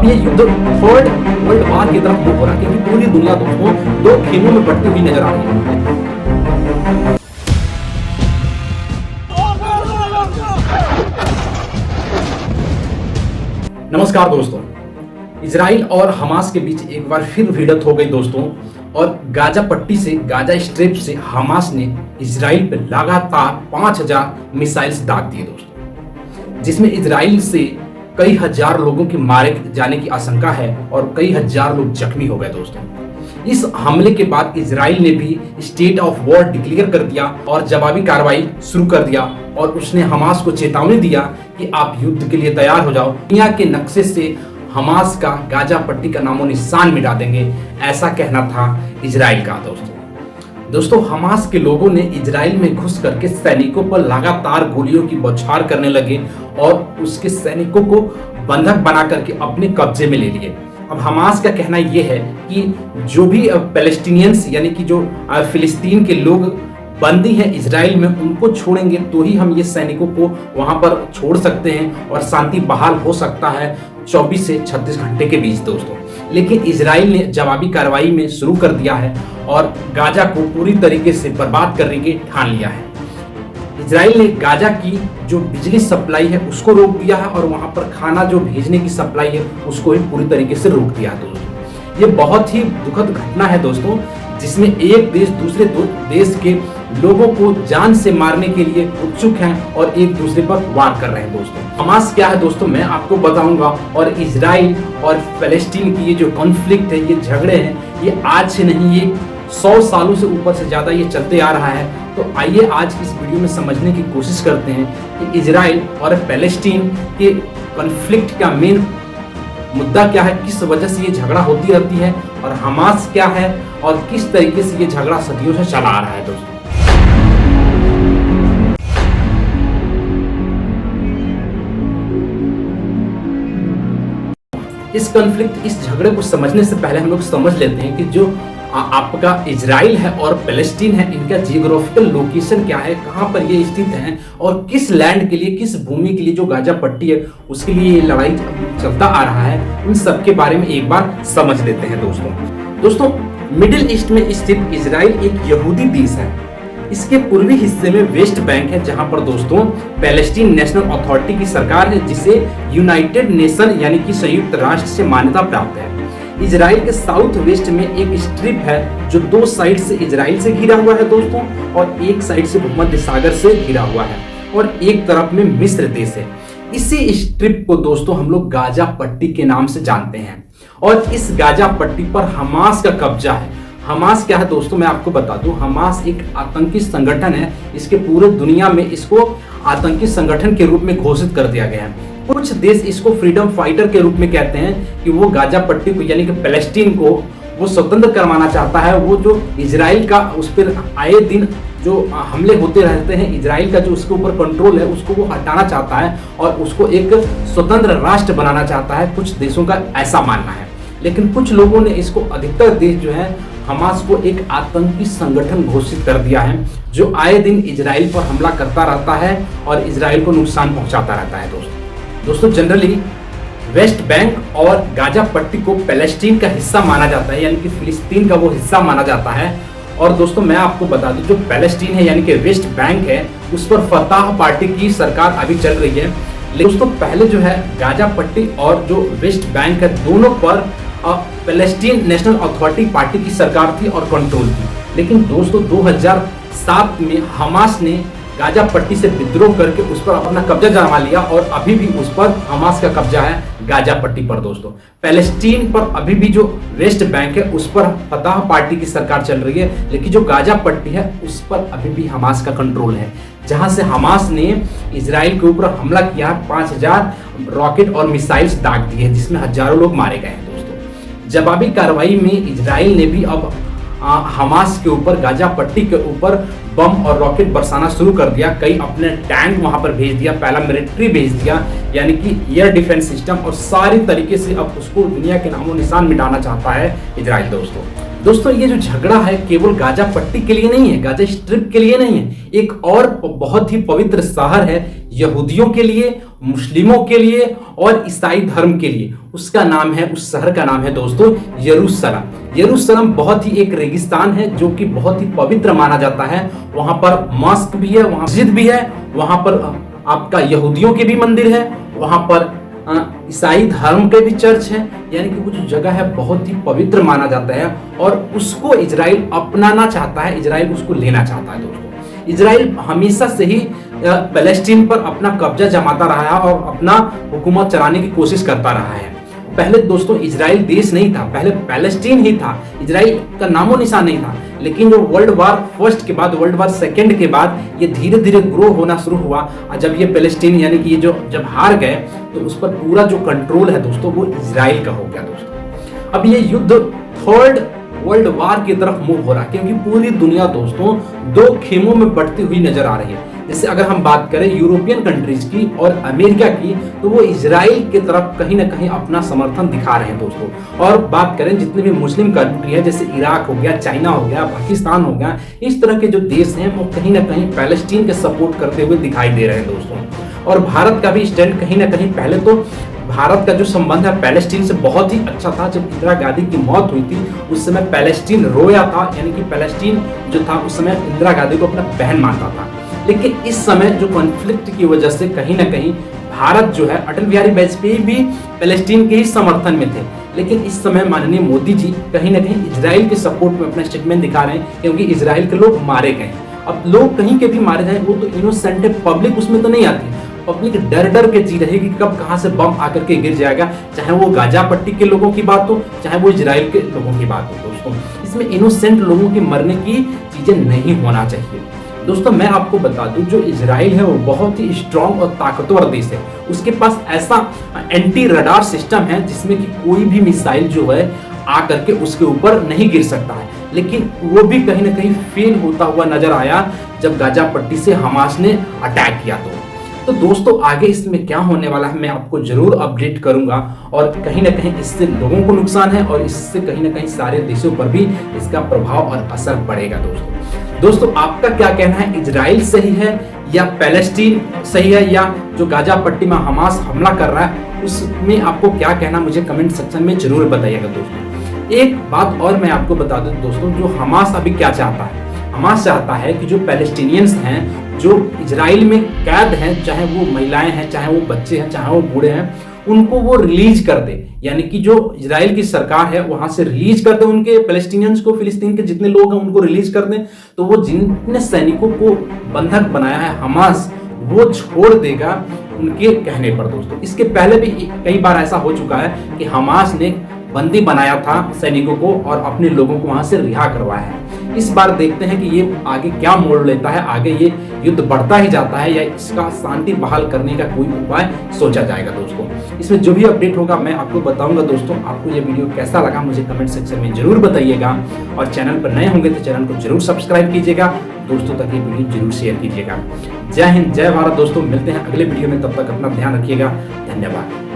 ये युद्ध third world war की तरफ मुख हो रहा है, क्योंकि पूरी दुनिया दोस्तों दो खेमों में बढ़ती हुई नजर आ रही है। नमस्कार दोस्तों, इजराइल और हमास के बीच एक बार फिर भिड़ंत हो गई दोस्तों, और गाजा पट्टी से, गाजा स्ट्रिप से हमास ने इजराइल पर लगातार 5000 मिसाइल्स दाग दिए दोस्तों, जिसमें इजराइल से कई हजार लोगों के मारे जाने की आशंका है और कई हजार लोग जख्मी हो गए दोस्तों। इस हमले के बाद इजराइल ने भी स्टेट ऑफ वॉर डिक्लेयर कर दिया और जवाबी कार्रवाई शुरू कर दिया, और उसने हमास को चेतावनी दिया कि आप युद्ध के लिए तैयार हो जाओ, दुनिया के नक्शे से हमास का गाजा पट्टी का नामो निशान मिटा देंगे, ऐसा कहना था इजराइल का दोस्तों। हमास के लोगों ने इजराइल में घुस करके सैनिकों पर लगातार गोलियों की बौछार करने लगे और उसके सैनिकों को बंधक बना करके अपने कब्जे में ले लिए। अब हमास का कहना यह है कि जो भी पैलेस्टीनियंस यानी कि जो फिलिस्तीन के लोग बंदी हैं इजराइल में, उनको छोड़ेंगे तो ही हम ये सैनिकों को वहां पर छोड़ सकते हैं और शांति बहाल हो सकता है 24 से 36 घंटे के बीच दोस्तों। लेकिन इजराइल ने जवाबी कार्रवाई में शुरू कर दिया है और गाजा को पूरी तरीके से बर्बाद करने के ठान लिया है। इजराइल ने गाजा की जो बिजली सप्लाई है उसको रोक दिया है और वहां पर खाना जो भेजने की सप्लाई है उसको भी पूरी तरीके से रोक दिया है दोस्तों। ये बहुत ही दुखद घटना है दोस्तों, जिसमें एक देश दूसरे देश के लोगों को जान से मारने के लिए उत्सुक हैं और एक दूसरे पर वार कर रहे हैं दोस्तों। हमास क्या है दोस्तों, मैं आपको बताऊंगा। और इजराइल और फलस्तीन की ये जो कॉन्फ्लिक्ट है, ये झगड़े हैं, ये आज से नहीं, ये 100 सालों से ऊपर से ज्यादा ये चलते आ रहा है। तो आइए आज इस वीडियो में समझने की कोशिश करते हैं कि इजराइल और फलस्तीन के कॉन्फ्लिक्ट का मेन मुद्दा क्या है, किस वजह से ये झगड़ा होती रहती है, और हमास क्या है और किस तरीके से ये झगड़ा सदियों से चला आ रहा है दोस्तों। इस कॉन्फ्लिक्ट, इस झगड़े को समझने से पहले हम लोग समझ लेते हैं कि जो आपका इजराइल है और फलस्तीन है, इनका जियोग्राफिकल लोकेशन क्या है, कहां पर ये स्थित हैं और किस लैंड के लिए, किस भूमि के लिए जो गाजा पट्टी है उसके लिए ये लड़ाई चलता आ रहा है, इन सब के बारे में एक बार समझ लेते हैं दोस्तों। मिडिल ईस्ट में स्थित इजराइल एक यहूदी देश है। इसके पूर्वी हिस्से में वेस्ट बैंक है, जहां पर दोस्तों पैलेस्टीन नेशनल अथॉरिटी की सरकार है, जिसे यूनाइटेड नेशन यानी कि संयुक्त राष्ट्र से मान्यता प्राप्त है। इजराइल के साउथ वेस्ट में एक स्ट्रिप है जो 2 साइड से इजराइल से घिरा हुआ है दोस्तों, और एक साइड से भूमध्य सागर से घिरा हुआ है, और एक तरफ में मिस्र देश है। इसी स्ट्रिप को दोस्तों हम लोग गाजा पट्टी के नाम से जानते हैं, और इस गाजा पट्टी पर हमास का कब्जा है। हमास क्या है दोस्तों, मैं आपको बता दूं, हमास एक आतंकी संगठन है। इसके पूरे दुनिया में इसको आतंकी संगठन के रूप में घोषित कर दिया गया है। कुछ देश इसको फ्रीडम फाइटर के रूप में कहते हैं कि वो गाजा पट्टी को यानी कि फलस्तीन को वो स्वतंत्र करवाना चाहता है। वो जो इजराइल का उस पर आए दिन जो हमले होते रहते हैं, इजराइल का जो उसके ऊपर कंट्रोल है उसको वो हटाना चाहता है और उसको एक स्वतंत्र राष्ट्र बनाना चाहता है। कुछ देशों का ऐसा मानना है, लेकिन कुछ लोगों ने इसको, अधिकतर देश जो है हमास को एक आतंकी संगठन घोषित कर दिया है, जो आए दिन इजराइल पर हमला करता रहता है और इजराइल को नुकसान पहुंचाता रहता है दोस्तों। जनरली वेस्ट बैंक और गाजा पट्टी को पैलेस्टीन का हिस्सा माना जाता है, यानी कि फिलिस्तीन का वो हिस्सा माना जाता है। और दोस्तों मैं आपको बता दूं, जो पैलेस्टीन है यानी कि वेस्ट बैंक है, उस पर फताह पार्टी की सरकार अभी चल रही है। लेकिन दोस्तों पहले जो है गाजा पट्टी और जो वेस्ट बैंक है, दोनों पर पैलेस्टीन नेशनल अथॉरिटी पार्टी की सरकार थी और कंट्रोल थी। लेकिन दोस्तों 2007 में हमास ने गाजा पट्टी से विद्रोह करके उस पर अपना कब्जा जमा लिया, और अभी भी उस पर हमास का कब्जा है गाजा पट्टी पर दोस्तों। पैलेस्टीन पर अभी भी जो वेस्ट बैंक है उस पर फताह पार्टी की सरकार चल रही है, लेकिन जो गाजा पट्टी है उस पर अभी भी हमास का कंट्रोल है, जहां से हमास ने इजराइल के ऊपर हमला किया, 5000 रॉकेट और मिसाइल्स दाग दिए, जिसमें हजारों लोग मारे गए हैं दोस्तों। जवाबी कार्रवाई में इजराइल ने भी अब हमास के ऊपर, गाजा पट्टी के ऊपर बम और रॉकेट बरसाना शुरू कर दिया। कई अपने टैंक वहां पर भेज दिया, पहला मिलिट्री भेज दिया, यानी कि एयर डिफेंस सिस्टम, और सारी तरीके से अब उसको दुनिया के नामो निशान मिटाना चाहता है इजराइल दोस्तों। ये जो झगड़ा है केवल गाजा पट्टी के लिए नहीं है, गाजा स्ट्रिप के लिए नहीं है, एक और बहुत ही पवित्र शहर है यहूदियों के लिए, मुस्लिमों के लिए और ईसाई धर्म के लिए। उसका नाम है, उस शहर का नाम है दोस्तों यरूशलेम। यरूशलेम बहुत ही एक रेगिस्तान है जो कि बहुत ही पवित्र माना जाता है। वहां पर मस्जिद भी है, वहां मस्जिद भी है, वहां पर आपका यहूदियों के भी मंदिर है, वहां पर ईसाई धर्म के भी चर्च है। यानी कि वो जो जगह है बहुत ही पवित्र माना जाता है और उसको इजराइल अपनाना चाहता है, इजराइल उसको लेना चाहता है दोस्तों। इजराइल हमेशा से ही पैलेस्टीन पर अपना कब्जा जमाता रहा है और अपना हुकूमत चलाने की कोशिश करता रहा है। पहले दोस्तों इजराइल देश नहीं था, पहले पैलेस्टीन ही था, इजराइल का नामो निशान नहीं था। लेकिन जो वर्ल्ड वार फर्स्ट के बाद, वर्ल्ड वार सेकंड के बाद ये धीरे धीरे ग्रो होना शुरू हुआ। और जब ये पैलेस्टीन यानी कि ये जो जब हार गए तो उस पर पूरा जो कंट्रोल है दोस्तों वो इजराइल का हो गया दोस्तों। अब ये युद्ध थर्ड वर्ल्ड वार की तरफ मूव हो रहा है क्योंकि पूरी दुनिया दोस्तों दो खेमों में बढ़ती हुई नजर आ रही है। जैसे अगर हम बात करें यूरोपियन कंट्रीज की और अमेरिका की, तो वो इजराइल की तरफ कहीं ना कहीं अपना समर्थन दिखा रहे हैं दोस्तों। और बात करें जितने भी मुस्लिम कंट्री है, जैसे इराक हो गया, चाइना हो गया, पाकिस्तान हो गया, इस तरह के जो देश हैं वो कहीं ना कहीं पैलेस्टीन के सपोर्ट करते हुए दिखाई दे रहे हैं दोस्तों। और भारत का भी स्टैंड कहीं ना कहीं, पहले तो भारत का जो संबंध है पैलेस्टीन से बहुत ही अच्छा था। जब इंदिरा गांधी की मौत हुई थी उस समय पैलेस्टीन रोया था, यानी कि पैलेस्टीन जो था उस समय इंदिरा गांधी को अपना बहन मानता था। लेकिन इस समय जो कॉन्फ्लिक्ट की वजह से कहीं ना कहीं भारत जो है, अटल बिहारी वाजपेयी भी पैलेस्टीन के ही समर्थन में थे। लेकिन इस समय माननीय मोदी जी कहीं ना कहीं इजराइल के सपोर्ट में अपना स्टेटमेंट दिखा रहे हैं क्योंकि इजराइल के लोग मारे गए। अब लोग कहीं के भी मारे जाए वो तो इनोसेंट है, पब्लिक उसमें तो नहीं आती। पब्लिक डर डर के जी रही कि कब कहां से बम आकर के गिर जाएगा, चाहे वो गाजा पट्टी के लोगों की बात हो, चाहे वो इजराइल के लोगों की बात हो दोस्तों। इसमें इनोसेंट लोगों के मरने की चीजें नहीं होना चाहिए दोस्तों। मैं आपको बता दूं जो इजराइल है वो बहुत ही स्ट्रॉन्ग और ताकतवर देश है। उसके पास ऐसा एंटी रडार सिस्टम है जिसमें कि कोई भी मिसाइल जो है आकर के उसके ऊपर नहीं गिर सकता है। लेकिन वो भी कहीं ना कहीं फेल होता हुआ नजर आया जब गाजा पट्टी से हमास ने अटैक किया। तो दोस्तों आगे इसमें क्या होने वाला है मैं आपको जरूर अपडेट करूंगा। और कहीं ना कहीं इससे लोगों को नुकसान है और इससे कहीं ना कहीं सारे देशों पर भी इसका प्रभाव और असर पड़ेगा दोस्तों। आपका क्या कहना है, इजराइल सही है या पैलेस्टीन सही है, या जो गाजा पट्टी में हमास हमला कर रहा है उसमें आपको क्या कहना, मुझे कमेंट सेक्शन में जरूर बताइएगा दोस्तों। एक बात और मैं आपको बता दूं दोस्तों, जो हमास अभी क्या चाहता है, हमास चाहता है कि जो पैलेस्टीनियंस हैं जो इजराइल में कैद हैं, चाहे वो महिलाएं हैं, चाहे वो बच्चे हैं, चाहे वो बूढ़े हैं, उनको वो रिलीज कर दे। यानी कि जो इजराइल की सरकार है वहां से रिलीज कर दे उनके पैलेस्टीनियंस को, फिलिस्तीन के जितने लोग हैं उनको रिलीज कर दें। तो वो जितने सैनिकों को बंधक बनाया है हमास, वो छोड़ देगा उनके कहने पर दोस्तों। इसके पहले भी कई बार ऐसा हो चुका है कि हमास ने बंदी बनाया था सैनिकों को और अपने लोगों को वहां से रिहा करवाया है। इस बार देखते हैं कि ये आगे क्या मोड़ लेता है, आगे ये युद्ध बढ़ता ही जाता है या इसका शांति बहाल करने का कोई उपाय सोचा जाएगा दोस्तों। इसमें जो भी अपडेट होगा मैं आपको बताऊंगा दोस्तों। आपको ये वीडियो कैसा लगा मुझे कमेंट सेक्शन में जरूर बताइएगा और चैनल पर नए होंगे तो चैनल को जरूर सब्सक्राइब कीजिएगा, दोस्तों तक ये वीडियो जरूर शेयर कीजिएगा। जय हिंद, जय भारत दोस्तों। मिलते हैं अगले वीडियो में, तब तक अपना ध्यान रखिएगा। धन्यवाद।